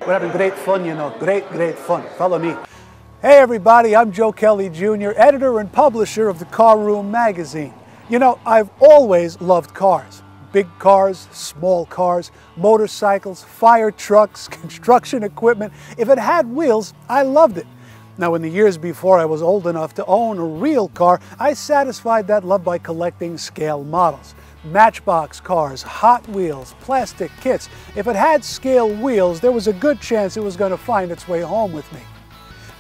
We're having great fun, you know, great fun. Follow me. Hey everybody, I'm Joe Kelly Jr., editor and publisher of the Car Room magazine. You know, I've always loved cars. Big cars, small cars, motorcycles, fire trucks, construction equipment. If it had wheels, I loved it. Now, in the years before I was old enough to own a real car, I satisfied that love by collecting scale models. Matchbox cars, Hot Wheels, plastic kits. If it had scale wheels, there was a good chance it was going to find its way home with me.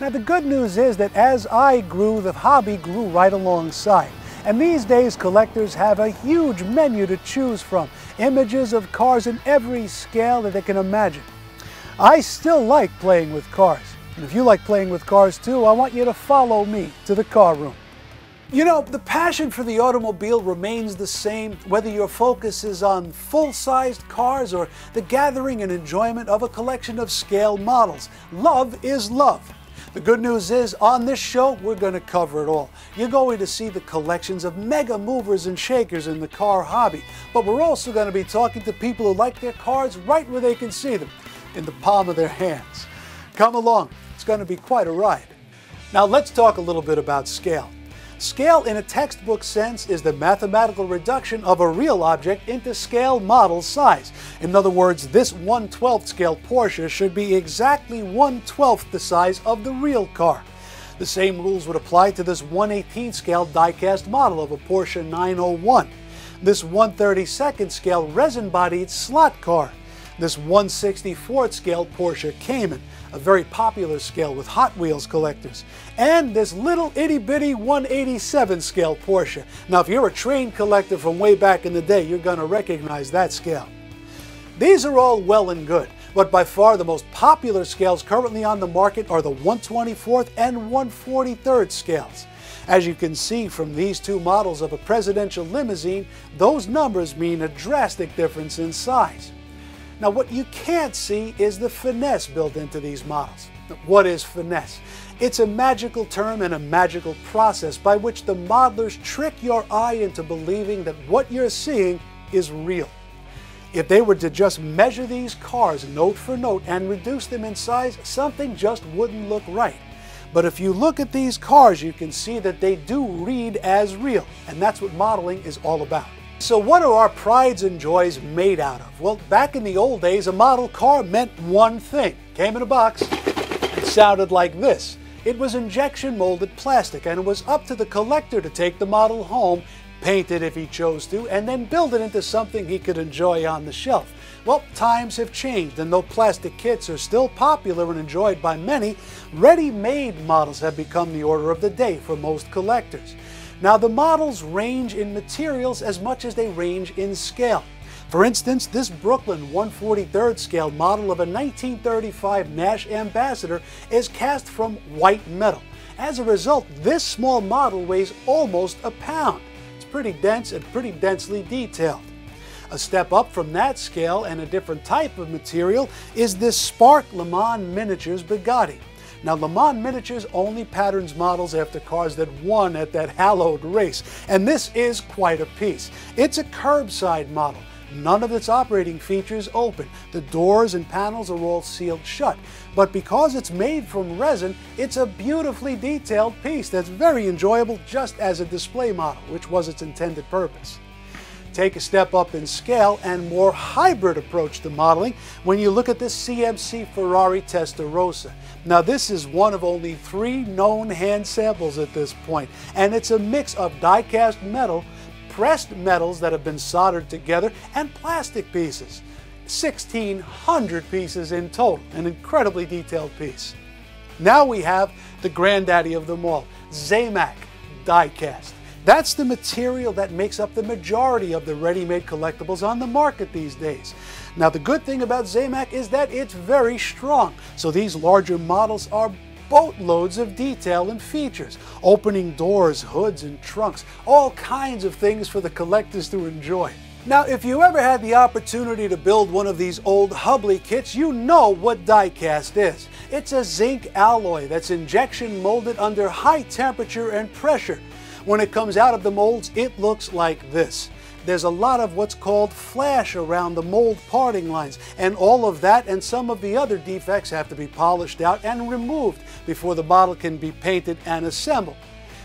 Now, the good news is that as I grew, the hobby grew right alongside. And these days, collectors have a huge menu to choose from. Images of cars in every scale that they can imagine. I still like playing with cars. And if you like playing with cars too, I want you to follow me to the Car Room. You know, the passion for the automobile remains the same whether your focus is on full-sized cars or the gathering and enjoyment of a collection of scale models. Love is love. The good news is, on this show, we're going to cover it all. You're going to see the collections of mega movers and shakers in the car hobby, but we're also going to be talking to people who like their cars right where they can see them, in the palm of their hands. Come along, it's going to be quite a ride. Now let's talk a little bit about scale. Scale in a textbook sense is the mathematical reduction of a real object into scale model size. In other words, this 1/12 scale Porsche should be exactly 1/12 the size of the real car. The same rules would apply to this 1/18 scale die-cast model of a Porsche 901, this 1/32 scale resin-bodied slot car, this 1/64 scale Porsche Cayman, a very popular scale with Hot Wheels collectors, and this little itty-bitty 1/87 scale Porsche. Now, if you're a train collector from way back in the day, you're going to recognize that scale. These are all well and good, but by far the most popular scales currently on the market are the 1/24 and 1/43 scales. As you can see from these two models of a presidential limousine, those numbers mean a drastic difference in size. Now, what you can't see is the finesse built into these models. What is finesse? It's a magical term and a magical process by which the modelers trick your eye into believing that what you're seeing is real. If they were to just measure these cars note for note and reduce them in size, something just wouldn't look right. But if you look at these cars, you can see that they do read as real, and that's what modeling is all about. So what are our prides and joys made out of? Well, back in the old days, a model car meant one thing. Came in a box, it sounded like this. It was injection molded plastic, and it was up to the collector to take the model home, paint it if he chose to, and then build it into something he could enjoy on the shelf. Well, times have changed, and though plastic kits are still popular and enjoyed by many, ready-made models have become the order of the day for most collectors. Now, the models range in materials as much as they range in scale. For instance, this Brooklyn 1/43 scale model of a 1935 Nash Ambassador is cast from white metal. As a result, this small model weighs almost a pound. It's pretty dense and pretty densely detailed. A step up from that scale and a different type of material is this Spark Le Mans Miniatures Bugatti. Now, Le Mans Miniatures only patterns models after cars that won at that hallowed race, and this is quite a piece. It's a curbside model. None of its operating features open. The doors and panels are all sealed shut. But because it's made from resin, it's a beautifully detailed piece that's very enjoyable just as a display model, which was its intended purpose. Take a step up in scale and more hybrid approach to modeling when you look at this CMC Ferrari Testarossa. Now, this is one of only 3 known hand samples at this point, and it's a mix of die-cast metal, pressed metals that have been soldered together, and plastic pieces. 1,600 pieces in total, an incredibly detailed piece. Now we have the granddaddy of them all, Zamac die-cast. That's the material that makes up the majority of the ready-made collectibles on the market these days. Now, the good thing about Zamac is that it's very strong, so these larger models are boatloads of detail and features, opening doors, hoods, and trunks, all kinds of things for the collectors to enjoy. Now, if you ever had the opportunity to build one of these old Hubley kits, you know what die-cast is. It's a zinc alloy that's injection molded under high temperature and pressure. When it comes out of the molds, it looks like this. there's a lot of what's called flash around the mold parting lines, and all of that and some of the other defects have to be polished out and removed before the model can be painted and assembled.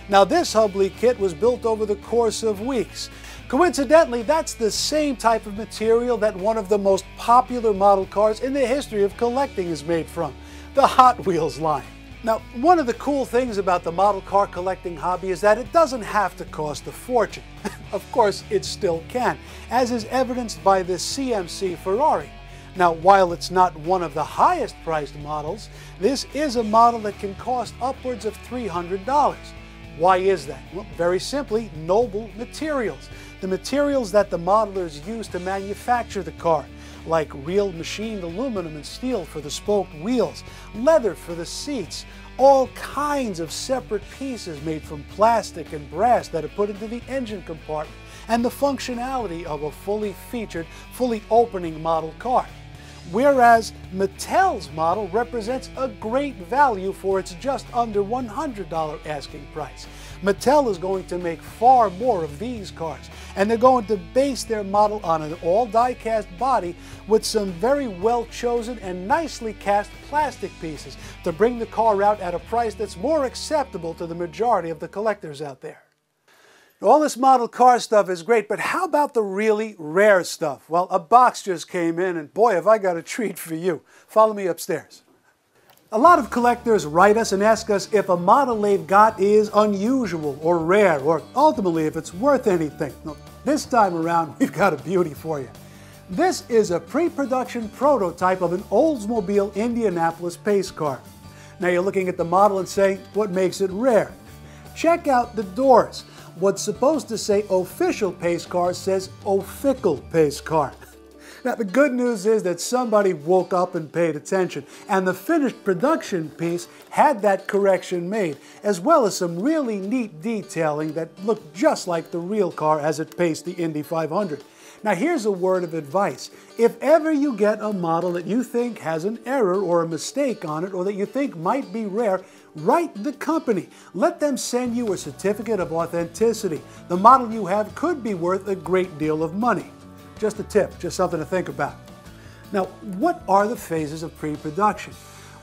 Now this Hubley kit was built over the course of weeks. Coincidentally, that's the same type of material that one of the most popular model cars in the history of collecting is made from, the Hot Wheels line. Now, one of the cool things about the model car collecting hobby is that it doesn't have to cost a fortune. Of course, it still can, as is evidenced by this CMC Ferrari. Now, while it's not one of the highest priced models, this is a model that can cost upwards of $300. Why is that? Well, very simply, noble materials. The materials that the modelers use to manufacture the car, like real machined aluminum and steel for the spoked wheels, leather for the seats, all kinds of separate pieces made from plastic and brass that are put into the engine compartment, and the functionality of a fully featured, fully opening model car. Whereas Mattel's model represents a great value for its just under $100 asking price. Mattel is going to make far more of these cars, and they're going to base their model on an all die-cast body with some very well-chosen and nicely cast plastic pieces to bring the car out at a price that's more acceptable to the majority of the collectors out there. All this model car stuff is great, but how about the really rare stuff? Well, a box just came in, and boy, have I got a treat for you. Follow me upstairs. A lot of collectors write us and ask us if a model they've got is unusual or rare, or ultimately if it's worth anything. Now, this time around, we've got a beauty for you. This is a pre-production prototype of an Oldsmobile Indianapolis pace car. Now you're looking at the model and saying, what makes it rare? Check out the doors. What's supposed to say official pace car says official pace car. Now the good news is that somebody woke up and paid attention, and the finished production piece had that correction made, as well as some really neat detailing that looked just like the real car as it paced the Indy 500. Now here's a word of advice. If ever you get a model that you think has an error or a mistake on it, or that you think might be rare, write the company. Let them send you a certificate of authenticity. The model you have could be worth a great deal of money. Just a tip, just something to think about. Now, what are the phases of pre-production?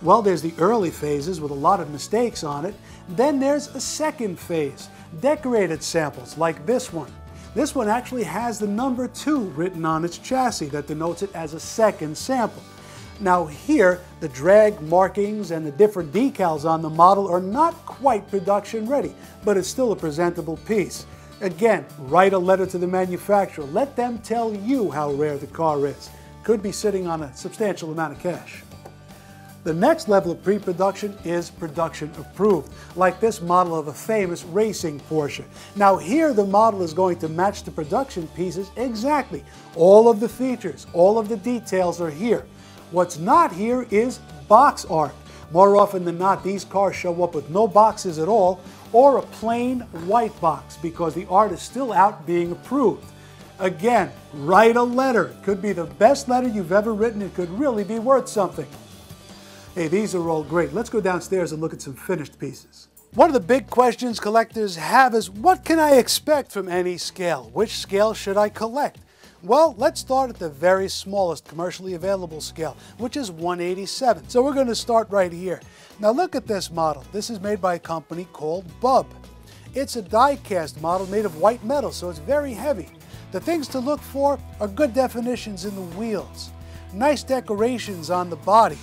Well, there's the early phases with a lot of mistakes on it. Then there's a second phase, decorated samples like this one. This one actually has the number 2 written on its chassis that denotes it as a second sample. Now here, the drag markings and the different decals on the model are not quite production ready, but it's still a presentable piece. Again, write a letter to the manufacturer. Let them tell you how rare the car is. Could be sitting on a substantial amount of cash. The next level of pre-production is production approved, like this model of a famous racing Porsche. Now here the model is going to match the production pieces exactly. All of the features, all of the details are here. What's not here is box art. More often than not, these cars show up with no boxes at all, or a plain white box because the art is still out being approved. Again, write a letter. It could be the best letter you've ever written. It could really be worth something. Hey, these are all great. Let's go downstairs and look at some finished pieces. One of the big questions collectors have is, what can I expect from any scale? Which scale should I collect? Well, let's start at the very smallest commercially available scale, which is 1/87. So we're going to start right here. Now look at this model. This is made by a company called Bub. It's a die-cast model made of white metal, so it's very heavy. The things to look for are good definitions in the wheels, nice decorations on the body,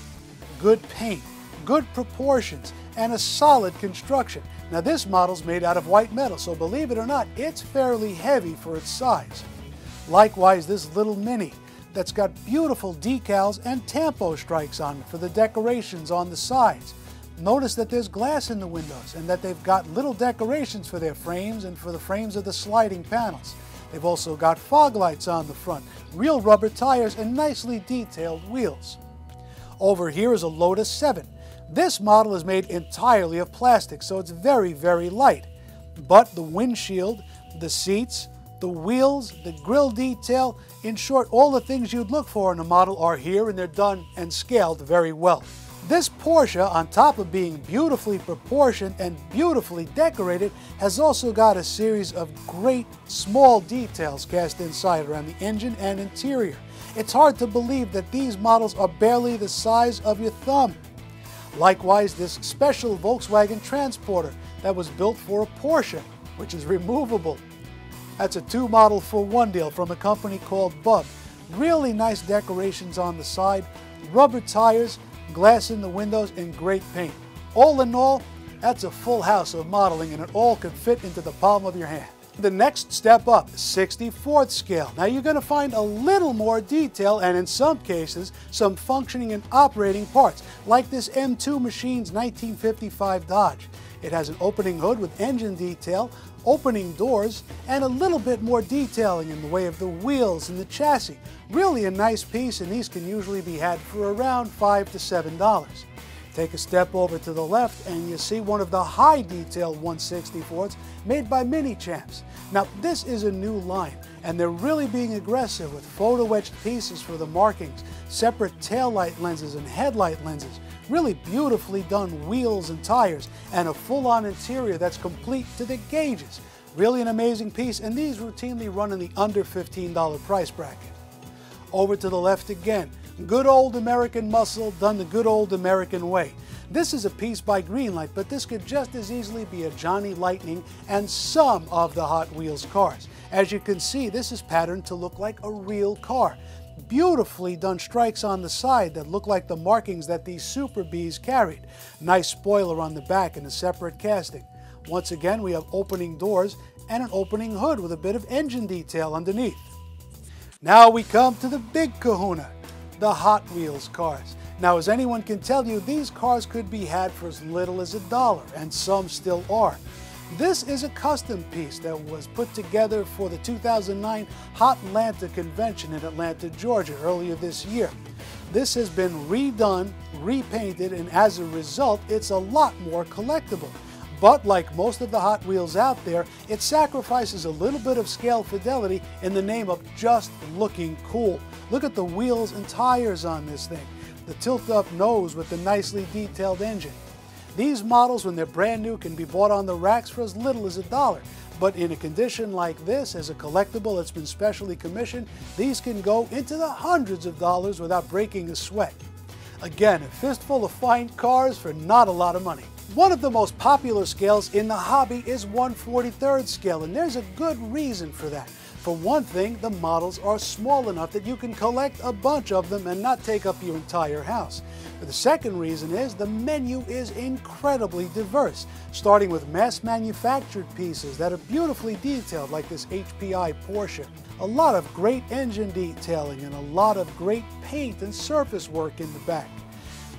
good paint, good proportions, and a solid construction. Now this model's made out of white metal, so believe it or not, it's fairly heavy for its size. Likewise, this little Mini that's got beautiful decals and tampo strikes on it for the decorations on the sides. Notice that there's glass in the windows and that they've got little decorations for their frames and for the frames of the sliding panels. They've also got fog lights on the front, real rubber tires, and nicely detailed wheels. Over here is a Lotus 7. This model is made entirely of plastic, so it's very, very light. But the windshield, the seats, the wheels, the grille detail, in short, all the things you'd look for in a model are here, and they're done and scaled very well. This Porsche, on top of being beautifully proportioned and beautifully decorated, has also got a series of great small details cast inside around the engine and interior. It's hard to believe that these models are barely the size of your thumb. Likewise, this special Volkswagen Transporter that was built for a Porsche, which is removable. That's a 2 model for 1 deal from a company called Bug. Really nice decorations on the side, rubber tires, glass in the windows, and great paint. All in all, that's a full house of modeling, and it all could fit into the palm of your hand. The next step up, 64th scale. Now you're going to find a little more detail and in some cases some functioning and operating parts, like this M2 Machine's 1955 Dodge. It has an opening hood with engine detail, opening doors, and a little bit more detailing in the way of the wheels and the chassis. Really a nice piece, and these can usually be had for around $5 to $7. Take a step over to the left and you see one of the high detail 164s made by Mini Champs. Now this is a new line, and they're really being aggressive with photo etched pieces for the markings, separate taillight lenses and headlight lenses, really beautifully done wheels and tires, and a full-on interior that's complete to the gauges. Really an amazing piece, and these routinely run in the under $15 price bracket. Over to the left again, good old American muscle done the good old American way. This is a piece by Greenlight, but this could just as easily be a Johnny Lightning and some of the Hot Wheels cars. As you can see, this is patterned to look like a real car. Beautifully done strikes on the side that look like the markings that these Super Bees carried. Nice spoiler on the back and a separate casting. Once again, we have opening doors and an opening hood with a bit of engine detail underneath. Now we come to the big kahuna, the Hot Wheels cars. Now, as anyone can tell you, these cars could be had for as little as $1, and some still are. This is a custom piece that was put together for the 2009 Hot Atlanta convention in Atlanta, Georgia, earlier this year. This has been redone, repainted, and as a result, it's a lot more collectible. But like most of the Hot Wheels out there, it sacrifices a little bit of scale fidelity in the name of just looking cool. Look at the wheels and tires on this thing, the tilt-up nose with the nicely detailed engine. These models, when they're brand new, can be bought on the racks for as little as $1. But in a condition like this, as a collectible that's been specially commissioned, these can go into the hundreds of dollars without breaking a sweat. Again, a fistful of fine cars for not a lot of money. One of the most popular scales in the hobby is 1/43rd scale, and there's a good reason for that. For one thing, the models are small enough that you can collect a bunch of them and not take up your entire house. The second reason is the menu is incredibly diverse, starting with mass-manufactured pieces that are beautifully detailed, like this HPI Porsche. A lot of great engine detailing and a lot of great paint and surface work in the back.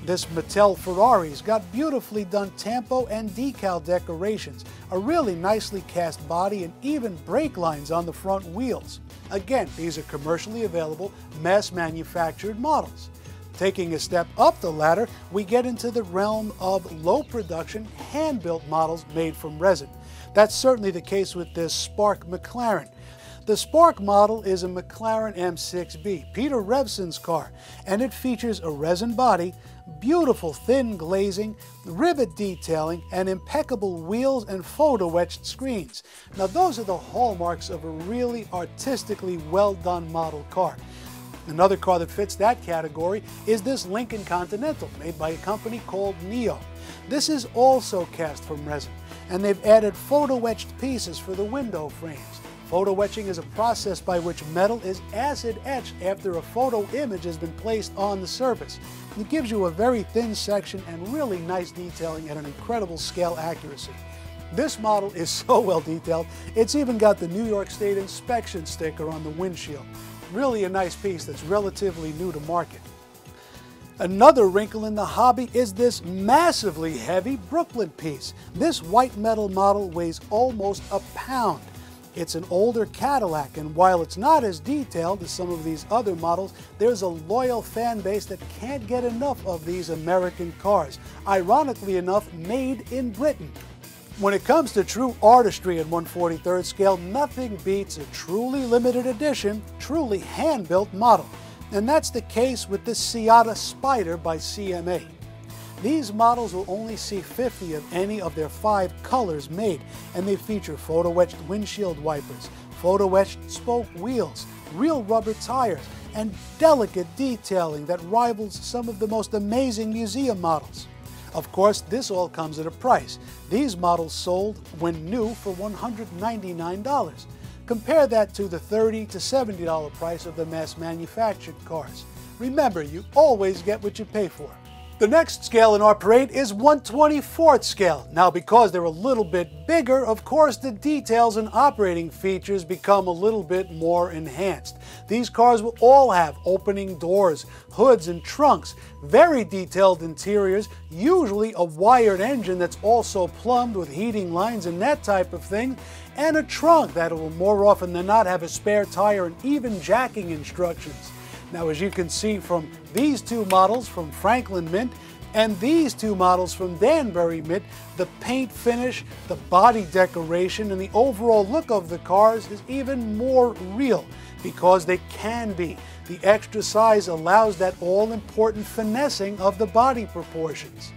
This Mattel Ferrari's got beautifully done tampo and decal decorations, a really nicely cast body, and even brake lines on the front wheels. Again, these are commercially available, mass-manufactured models. Taking a step up the ladder, we get into the realm of low-production, hand-built models made from resin. That's certainly the case with this Spark McLaren. The Spark model is a McLaren M6B, Peter Revson's car, and it features a resin body, beautiful thin glazing, rivet detailing, and impeccable wheels and photo-etched screens. Now those are the hallmarks of a really artistically well-done model car. Another car that fits that category is this Lincoln Continental, made by a company called Neo. This is also cast from resin, and they've added photo-etched pieces for the window frames. Photo etching is a process by which metal is acid etched after a photo image has been placed on the surface. It gives you a very thin section and really nice detailing at an incredible scale accuracy. This model is so well detailed, it's even got the New York State inspection sticker on the windshield. Really a nice piece that's relatively new to market. Another wrinkle in the hobby is this massively heavy Brooklyn piece. This white metal model weighs almost a pound. It's an older Cadillac, and while it's not as detailed as some of these other models, there's a loyal fan base that can't get enough of these American cars, ironically enough, made in Britain. When it comes to true artistry at 1/43rd scale, nothing beats a truly limited edition, truly hand-built model. And that's the case with this Seata Spider by CMA. These models will only see 50 of any of their 5 colors made, and they feature photo-etched windshield wipers, photo-etched spoke wheels, real rubber tires, and delicate detailing that rivals some of the most amazing museum models. Of course, this all comes at a price. These models sold when new for $199. Compare that to the $30 to $70 price of the mass-manufactured cars. Remember, you always get what you pay for. The next scale in our parade is 1/24th scale. Now, because they're a little bit bigger, of course, the details and operating features become a little bit more enhanced. These cars will all have opening doors, hoods, and trunks, very detailed interiors, usually a wired engine that's also plumbed with heating lines and that type of thing, and a trunk that will more often than not have a spare tire and even jacking instructions. Now, as you can see from these two models from Franklin Mint and these two models from Danbury Mint, the paint finish, the body decoration, and the overall look of the cars is even more real because they can be. The extra size allows that all-important finessing of the body proportions.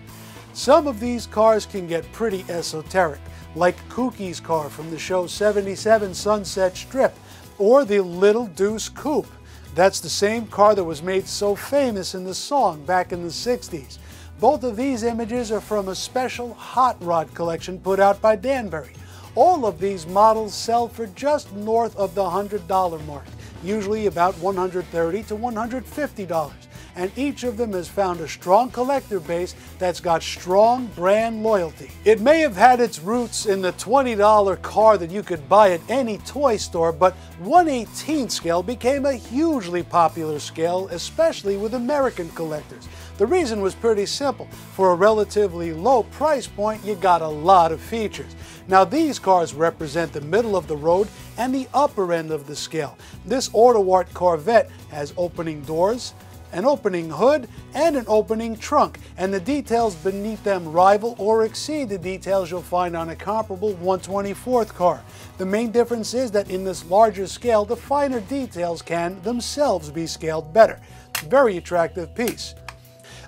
Some of these cars can get pretty esoteric, like Kookie's car from the show 77 Sunset Strip, or the Little Deuce Coupe. That's the same car that was made so famous in the song back in the 60s. Both of these images are from a special hot rod collection put out by Danbury. All of these models sell for just north of the $100 mark, usually about $130 to $150. And each of them has found a strong collector base that's got strong brand loyalty. It may have had its roots in the $20 car that you could buy at any toy store, but 1/18 scale became a hugely popular scale, especially with American collectors. The reason was pretty simple. For a relatively low price point, you got a lot of features. Now, these cars represent the middle of the road and the upper end of the scale. This Auto Art Corvette has opening doors, an opening hood, and an opening trunk, and the details beneath them rival or exceed the details you'll find on a comparable 1/24th car. The main difference is that in this larger scale, the finer details can themselves be scaled better. Very attractive piece.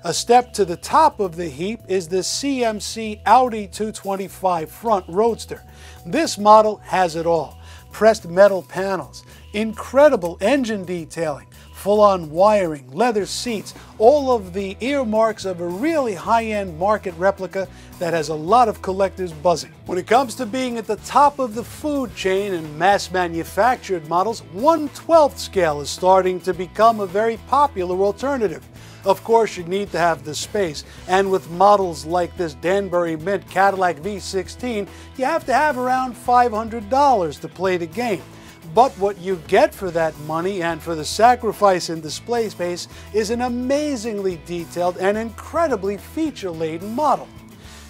A step to the top of the heap is the CMC Audi 225 front roadster. This model has it all. Pressed metal panels, incredible engine detailing, full-on wiring, leather seats, all of the earmarks of a really high-end market replica that has a lot of collectors buzzing. When it comes to being at the top of the food chain and mass-manufactured models, 1/12th scale is starting to become a very popular alternative. Of course, you need to have the space, and with models like this Danbury Mint Cadillac V16, you have to have around $500 to play the game. But what you get for that money and for the sacrifice in display space is an amazingly detailed and incredibly feature-laden model.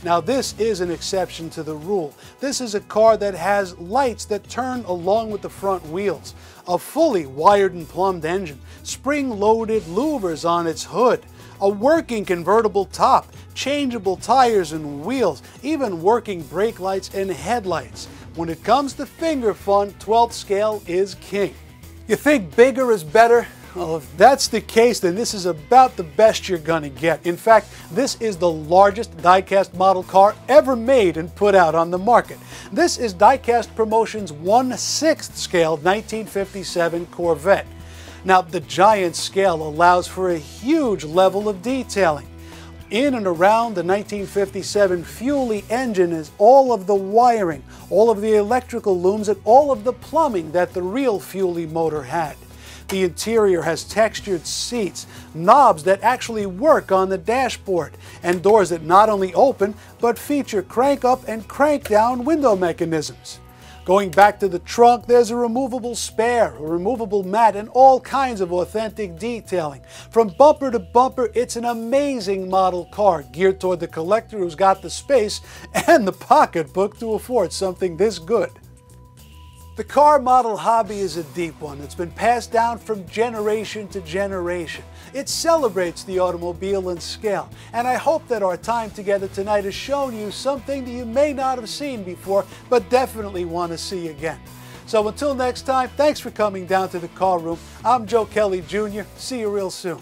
Now, this is an exception to the rule. This is a car that has lights that turn along with the front wheels, a fully wired and plumbed engine, spring-loaded louvers on its hood, a working convertible top, changeable tires and wheels, even working brake lights and headlights. When it comes to finger fun, 12th scale is king. You think bigger is better? Well, if that's the case, then this is about the best you're gonna get. In fact, this is the largest die-cast model car ever made and put out on the market. This is Die-Cast Promotions 1/6 scale 1957 Corvette. Now, the giant scale allows for a huge level of detailing. In and around the 1957 Fuelie engine is all of the wiring, all of the electrical looms, and all of the plumbing that the real Fuelie motor had. The interior has textured seats, knobs that actually work on the dashboard, and doors that not only open, but feature crank-up and crank-down window mechanisms. Going back to the trunk, there's a removable spare, a removable mat, and all kinds of authentic detailing. From bumper to bumper, it's an amazing model car geared toward the collector who's got the space and the pocketbook to afford something this good. The car model hobby is a deep one. It's been passed down from generation to generation. It celebrates the automobile in scale, and I hope that our time together tonight has shown you something that you may not have seen before, but definitely want to see again. So until next time, thanks for coming down to the Car Room. I'm Joe Kelly Jr. See you real soon.